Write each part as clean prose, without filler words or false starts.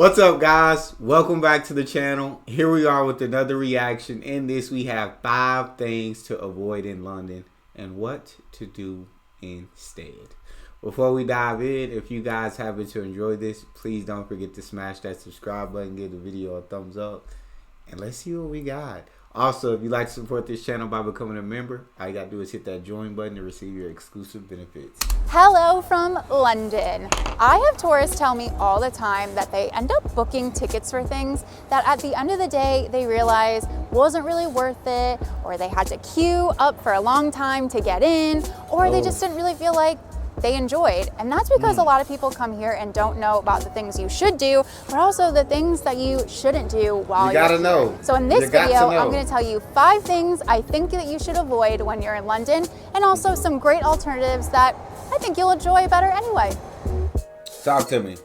What's up, guys? Welcome back to the channel. Here we are with another reaction. In this, we have 5 things to avoid in London and what to do instead. Before we dive in, if you guys happen to enjoy this, please don't forget to smash that subscribe button, give the video a thumbs up, and let's see what we got. Also, if you'd like to support this channel by becoming a member, all you gotta do is hit that join button to receive your exclusive benefits. Hello from London. I have tourists tell me all the time that they end up booking tickets for things that at the end of the day they realize wasn't really worth it, or they had to queue up for a long time to get in, or they just didn't really feel like they enjoyed. And that's because a lot of people come here and don't know about the things you should do, but also the things that you shouldn't do while you gotta know. So in this video, I'm gonna tell you 5 things I think that you should avoid when you're in London, and also some great alternatives that I think you'll enjoy better anyway. Talk to me.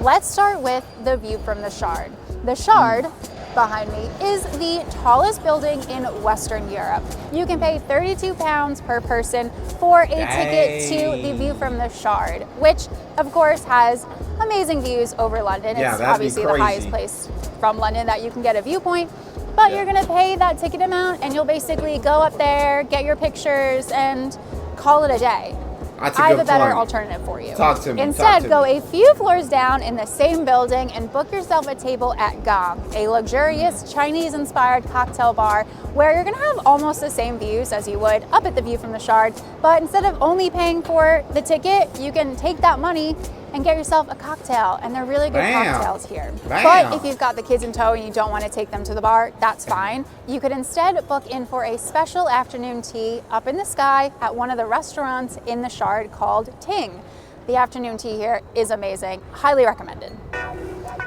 Let's start with the view from the Shard. The Shard behind me is the tallest building in Western Europe. You can pay £32 per person for a ticket to the view from the Shard, which of course has amazing views over London. It's obviously the highest place from London that you can get a viewpoint, but you're gonna pay that ticket amount and you'll basically go up there, get your pictures, and call it a day. I have a better alternative for you. Talk to me. Instead, go a few floors down in the same building and book yourself a table at Gong, a luxurious Chinese-inspired cocktail bar where you're gonna have almost the same views as you would up at the view from the Shard, but instead of only paying for the ticket, you can take that money and get yourself a cocktail, and they're really good cocktails here. But if you've got the kids in tow and you don't want to take them to the bar, that's fine. You could instead book in for a special afternoon tea up in the sky at one of the restaurants in the Shard called Ting. The afternoon tea here is amazing. Highly recommended.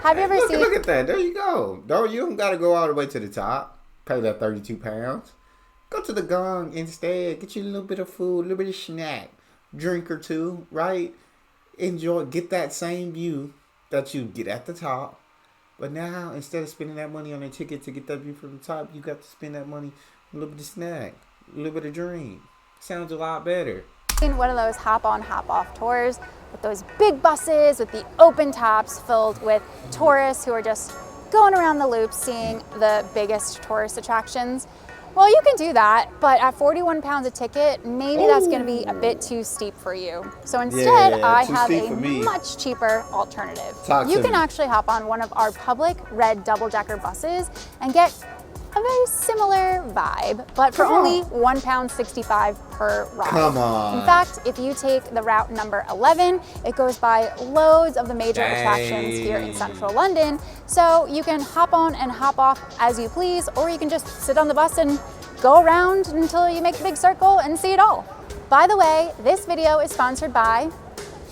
Have you ever seen... Look at that. There you go. You don't got to go all the way to the top. Pay that £32. Go to the Gong instead. Get you a little bit of food, a little bit of snack, drink or two, right? Enjoy, get that same view that you get at the top, but now instead of spending that money on a ticket to get that view from the top, you got to spend that money on a little bit of snack, a little bit of drink. Sounds a lot better. One of those hop-on, hop-off tours with those big buses with the open tops filled with tourists who are just going around the loop seeing the biggest tourist attractions. Well, you can do that, but at £41 a ticket, maybe that's going to be a bit too steep for you. So instead, I have a much cheaper alternative. You can actually hop on one of our public red double-decker buses and get a very similar vibe, but for only £1.65 per ride. Come on. In fact, if you take the route number 11, it goes by loads of the major attractions here in central London. So you can hop on and hop off as you please, or you can just sit on the bus and go around until you make a big circle and see it all. By the way, this video is sponsored by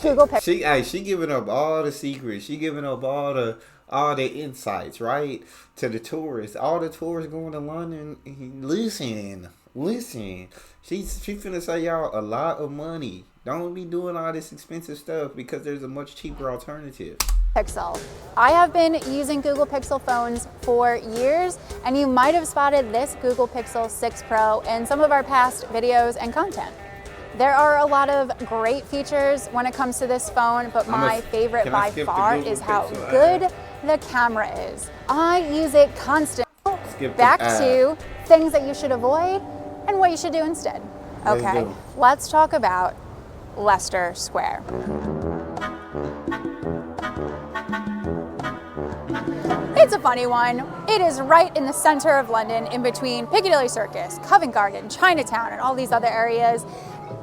Google Pixel. She giving up all the secrets. She giving up all the insights, right, to the tourists. All the tourists going to London. Listen. She finna save y'all a lot of money. Don't be doing all this expensive stuff because there's a much cheaper alternative. Pixel. I have been using Google Pixel phones for years, and you might have spotted this Google Pixel 6 Pro in some of our past videos and content. There are a lot of great features when it comes to this phone, but my favorite by far is how good the camera is. I use it constantly. Back to things that you should avoid and what you should do instead. Okay, let's talk about Leicester Square. It's a funny one. It is right in the center of London, in between Piccadilly Circus, Covent Garden, Chinatown, and all these other areas.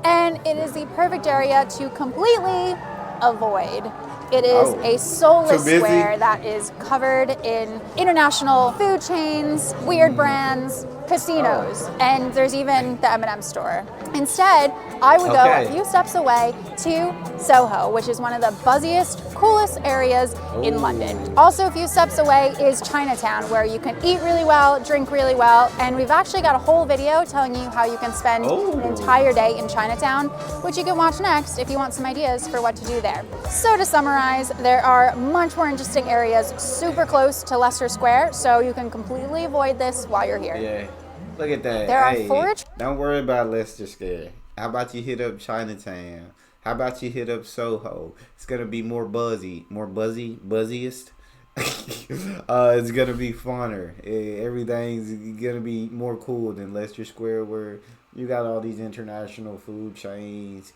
And it is the perfect area to completely avoid. It is a soulless square that is covered in international food chains, weird brands, casinos, and there's even the M&M store. Instead, I would go a few steps away to Soho, which is one of the buzziest, coolest areas in London. Also a few steps away is Chinatown, where you can eat really well, drink really well, and we've actually got a whole video telling you how you can spend an entire day in Chinatown, which you can watch next if you want some ideas for what to do there. So to summarize, there are much more interesting areas super close to Leicester Square, so you can completely avoid this while you're here. Yeah, look at that. There are 4. Don't worry about Leicester Square. How about you hit up Chinatown? How about you hit up Soho? It's gonna be more buzziest. It's gonna be funner. Everything's gonna be more cool than Leicester Square, where you got all these international food chains.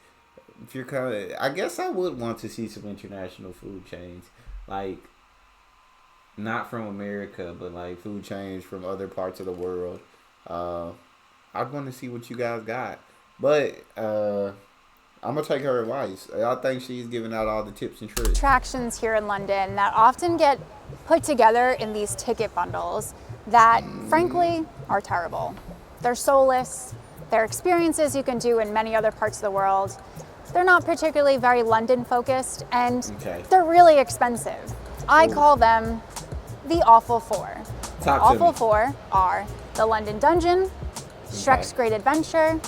If you're kind of, I guess I would want to see some international food chains, like not from America, but like food chains from other parts of the world. I'd want to see what you guys got, but I'm gonna take her advice. I think she's giving out all the tips and tricks. Attractions here in London that often get put together in these ticket bundles that frankly are terrible. They're soulless. They're experiences you can do in many other parts of the world. They're not particularly very London focused, and they're really expensive. I call them the Awful Four. Awful Four are the London Dungeon, Shrek's Great Adventure,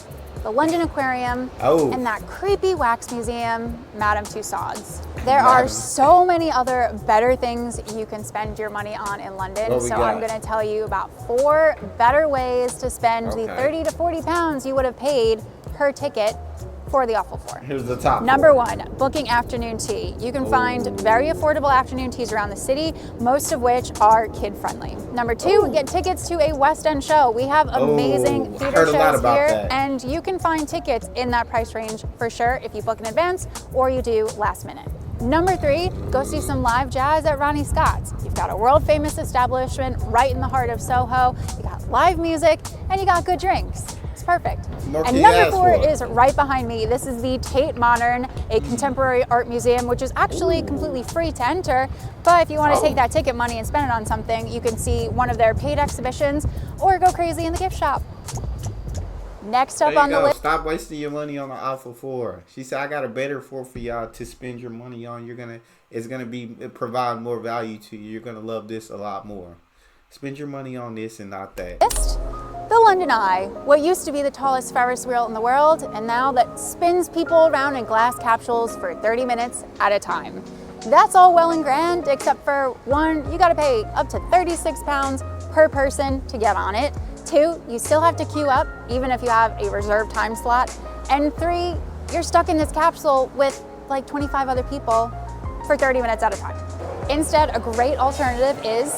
the London Aquarium, and that creepy wax museum, Madame Tussauds. There are so many other better things you can spend your money on in London, so I'm going to tell you about 4 better ways to spend the 30 to 40 pounds you would have paid per ticket for the Awful Four. Here's the top. Number 1, booking afternoon tea. You can find very affordable afternoon teas around the city, most of which are kid-friendly. Number 2, get tickets to a West End show. We have amazing theater shows here, and you can find tickets in that price range for sure if you book in advance or you do last minute. Number 3, go see some live jazz at Ronnie Scott's. You've got a world-famous establishment right in the heart of Soho. You got live music, and you got good drinks. Perfect. And number 4 is right behind me. This is the Tate Modern, a contemporary art museum, which is actually completely free to enter. But if you want to take that ticket money and spend it on something, you can see one of their paid exhibitions or go crazy in the gift shop. Next up on the list. Stop wasting your money on the Awful Four. She said, I got a better 4 for y'all to spend your money on. It's gonna provide more value to you. You're gonna love this a lot more. Spend your money on this and not that. The London Eye, what used to be the tallest Ferris wheel in the world, and now that spins people around in glass capsules for 30 minutes at a time. That's all well and grand, except for 1, you gotta pay up to £36 per person to get on it. 2, you still have to queue up, even if you have a reserved time slot. And 3, you're stuck in this capsule with like 25 other people for 30 minutes at a time. Instead, a great alternative is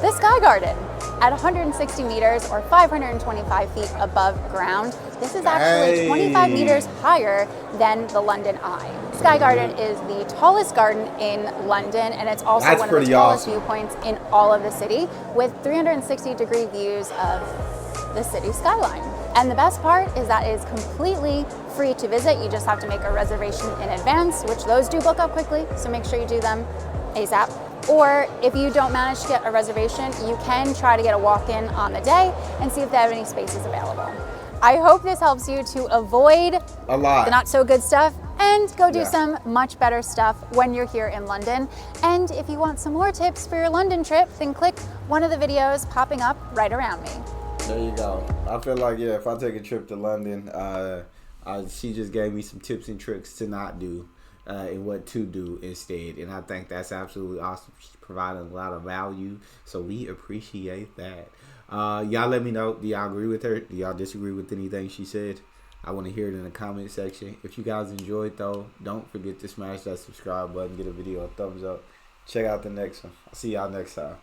the Sky Garden. At 160 meters or 525 feet above ground, this is actually 25 meters higher than the London Eye. Sky Garden is the tallest garden in London, and it's also one of the tallest viewpoints in all of the city, with 360-degree views of the city skyline. And the best part is that it is completely free to visit. You just have to make a reservation in advance, which those do book up quickly, so make sure you do them ASAP. Or if you don't manage to get a reservation, you can try to get a walk-in on the day and see if they have any spaces available. I hope this helps you to avoid the not so good stuff and go do some much better stuff when you're here in London. And if you want some more tips for your London trip, then click one of the videos popping up right around me. There you go. I feel like, if I take a trip to London, she just gave me some tips and tricks to not do. And what to do instead, and I think that's absolutely awesome. She's providing a lot of value, so we appreciate that. Y'all let me know, do y'all agree with her? Do y'all disagree with anything she said? I want to hear it in the comment section. If you guys enjoyed though, don't forget to smash that subscribe button, get a video a thumbs up. Check out the next one. I'll see y'all next time.